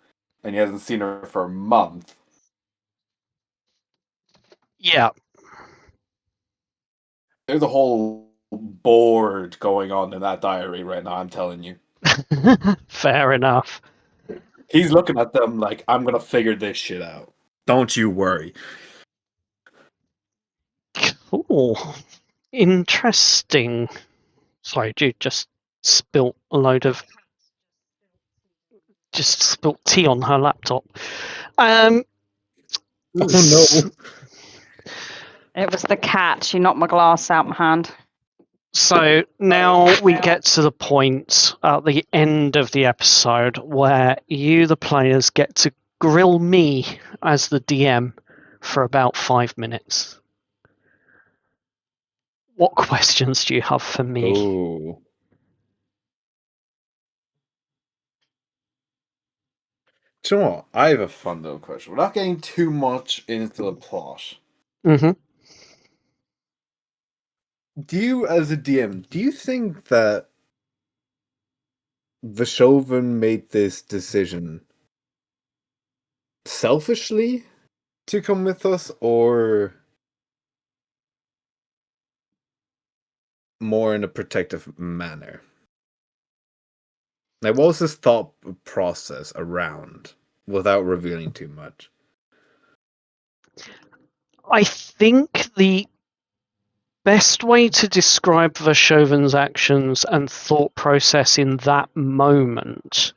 [SPEAKER 3] and he hasn't seen her for a month.
[SPEAKER 1] Yeah.
[SPEAKER 3] There's a whole board going on in that diary right now, I'm telling you.
[SPEAKER 1] Fair enough.
[SPEAKER 3] He's looking at them like, I'm gonna figure this shit out. Don't you worry.
[SPEAKER 1] Cool. Interesting. Sorry, Jude just spilt tea on her laptop.
[SPEAKER 5] Oh no.
[SPEAKER 2] It was the cat. She knocked my glass out my hand.
[SPEAKER 1] So now we get to the point at the end of the episode where you, the players, get to grill me as the DM for about 5 minutes. What questions do you have for me?
[SPEAKER 5] Oh. Do you know what? I have a fun little question. Without getting too much into the plot,
[SPEAKER 1] Mm-hmm.
[SPEAKER 5] do you, as a DM, do you think that Veshoven made this decision selfishly to come with us, or more in a protective manner? Like, what was his thought process around, without revealing too much?
[SPEAKER 1] I think the best way to describe Vershoven's actions and thought process in that moment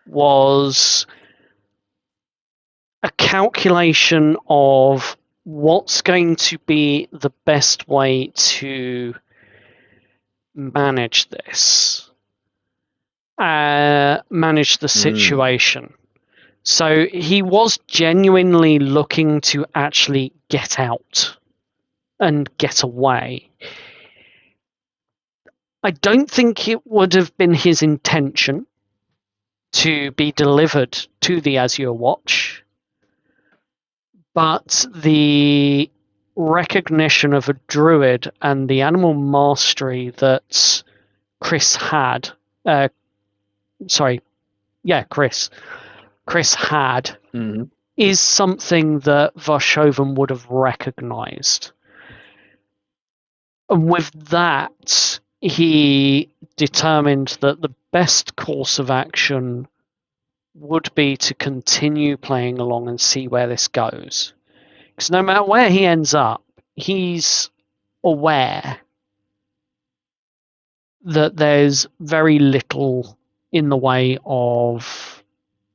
[SPEAKER 1] was a calculation of what's going to be the best way to manage this, manage the situation. So he was genuinely looking to actually get out and get away. I don't think it would have been his intention to be delivered to the Azure Watch, but the recognition of a druid and the animal mastery that Chris had, Chris had, is something that Vershoven would have recognized. And with that, he determined that the best course of action would be to continue playing along and see where this goes. Because no matter where he ends up, he's aware that there's very little in the way of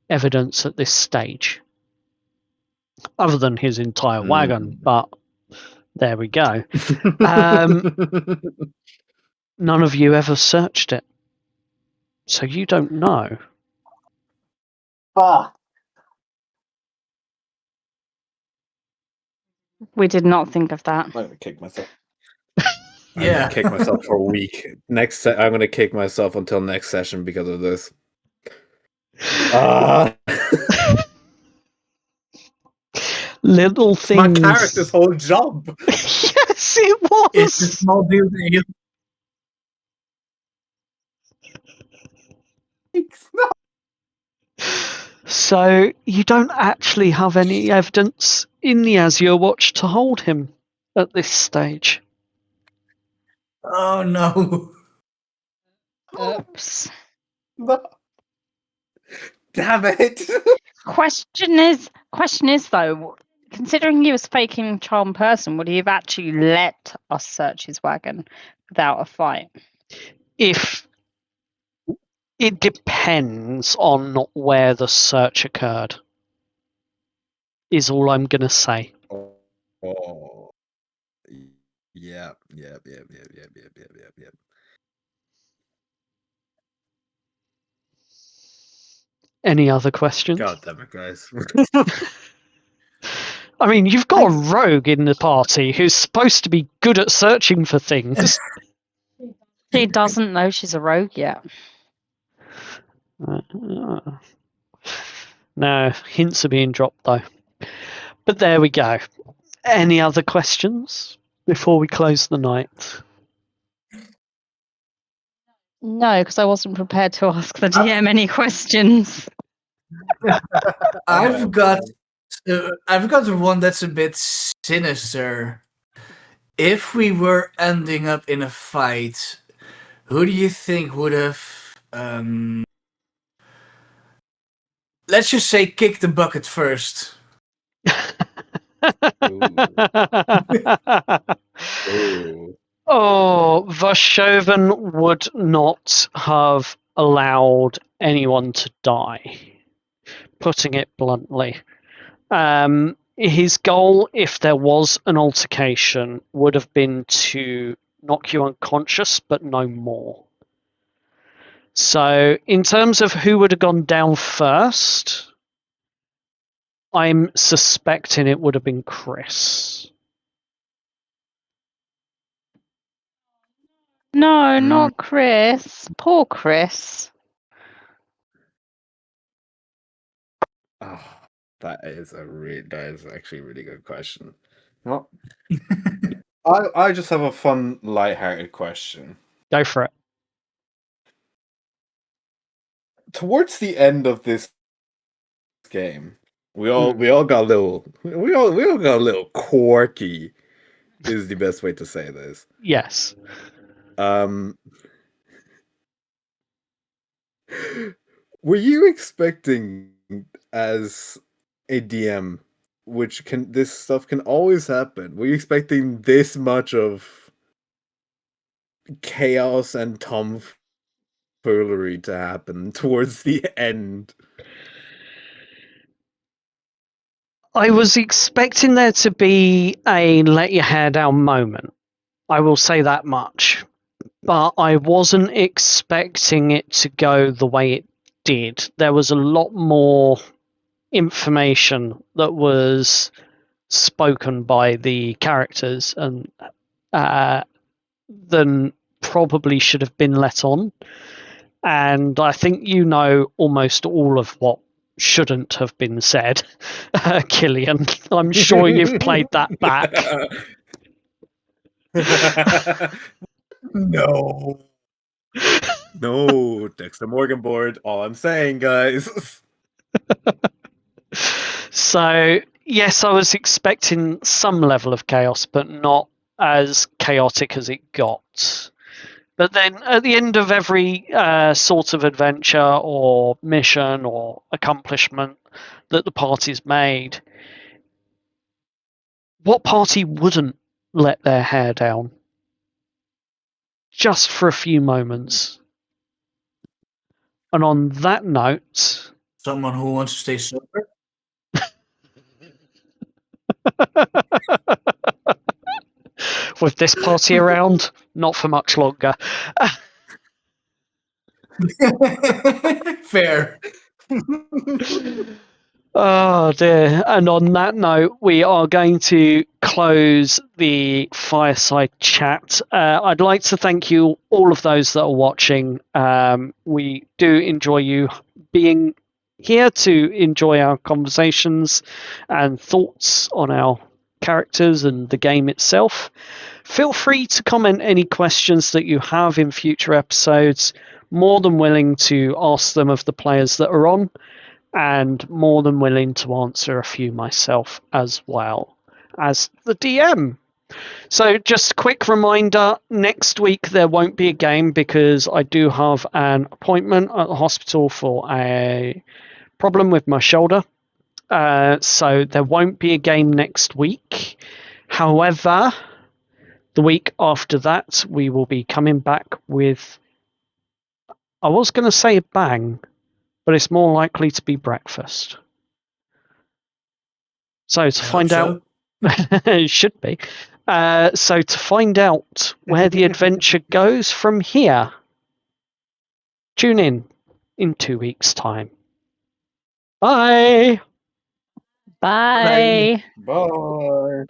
[SPEAKER 1] evidence at this stage, other than his entire wagon, but there we go. None of you ever searched it, so you don't know.
[SPEAKER 2] We did not think of that.
[SPEAKER 5] I'm gonna kick myself. I'm
[SPEAKER 4] Yeah.
[SPEAKER 5] gonna kick myself for a week. I'm gonna kick myself until next session because of this.
[SPEAKER 1] Little
[SPEAKER 5] It's my
[SPEAKER 1] things.
[SPEAKER 5] character's whole job.
[SPEAKER 1] Yes, it was.
[SPEAKER 4] It's a small deal that you.
[SPEAKER 5] It's not.
[SPEAKER 1] So you don't actually have any evidence in the Azure Watch to hold him at this stage.
[SPEAKER 4] Oh no.
[SPEAKER 2] Oops.
[SPEAKER 5] No. Damn it.
[SPEAKER 2] Question is though, considering he was faking charm person, would he have actually let us search his wagon without a fight?
[SPEAKER 1] If it depends on where the search occurred, is all I'm gonna say.
[SPEAKER 5] Oh. Yeah.
[SPEAKER 1] Any other questions?
[SPEAKER 5] God damn it, guys.
[SPEAKER 1] I mean, you've got a rogue in the party who's supposed to be good at searching for things.
[SPEAKER 2] She doesn't know she's a rogue yet.
[SPEAKER 1] No, hints are being dropped though. But there we go. Any other questions before we close the night?
[SPEAKER 2] No, because I wasn't prepared to ask the DM any questions.
[SPEAKER 4] I've got one that's a bit sinister. If we were ending up in a fight, who do you think would have let's just say kick the bucket first?
[SPEAKER 5] Ooh.
[SPEAKER 1] Oh, Vershoven would not have allowed anyone to die, putting it bluntly. His goal, if there was an altercation, would have been to knock you unconscious, but no more. So, in terms of who would have gone down first, I'm suspecting it would have been Chris.
[SPEAKER 2] No, not Chris. Poor Chris.
[SPEAKER 5] Oh, that is actually a really good question. Well, I just have a fun, lighthearted question.
[SPEAKER 1] Go for it.
[SPEAKER 5] Towards the end of this game, we all got a little we all got a little quirky. Is the best way to say this.
[SPEAKER 1] Yes.
[SPEAKER 5] Were you expecting, as a DM, this stuff can always happen? Were you expecting this much of chaos and tomfoolery to happen towards the end?
[SPEAKER 1] I was expecting there to be a let your hair down moment. I will say that much. But I wasn't expecting it to go the way it did. There was a lot more information that was spoken by the characters and than probably should have been let on. And I think you know almost all of what shouldn't have been said, Killian. I'm sure you've played that back.
[SPEAKER 5] No. No, Dexter Morgan board. All I'm saying, guys.
[SPEAKER 1] So, yes, I was expecting some level of chaos, but not as chaotic as it got. But then at the end of every sort of adventure or mission or accomplishment that the party's made, what party wouldn't let their hair down? Just for a few moments. And on that note...
[SPEAKER 4] Someone who wants to stay sober?
[SPEAKER 1] With this party around, not for much longer.
[SPEAKER 4] Fair.
[SPEAKER 1] Oh dear. And on that note, we are going to close the Fireside chat. I'd like to thank you, all of those that are watching. We do enjoy you being here to enjoy our conversations and thoughts on our characters and the game itself. Feel free to comment any questions that you have in future episodes. More than willing to ask them of the players that are on, and more than willing to answer a few myself as well as the DM. So just a quick reminder, next week there won't be a game because I do have an appointment at the hospital for a problem with my shoulder. So there won't be a game next week. However, the week after that, we will be coming back with, I was going to say a bang, but it's more likely to be breakfast. So to find out, it should be. So to find out where the adventure goes from here, tune in 2 weeks' time. Bye.
[SPEAKER 2] Bye.
[SPEAKER 5] Bye.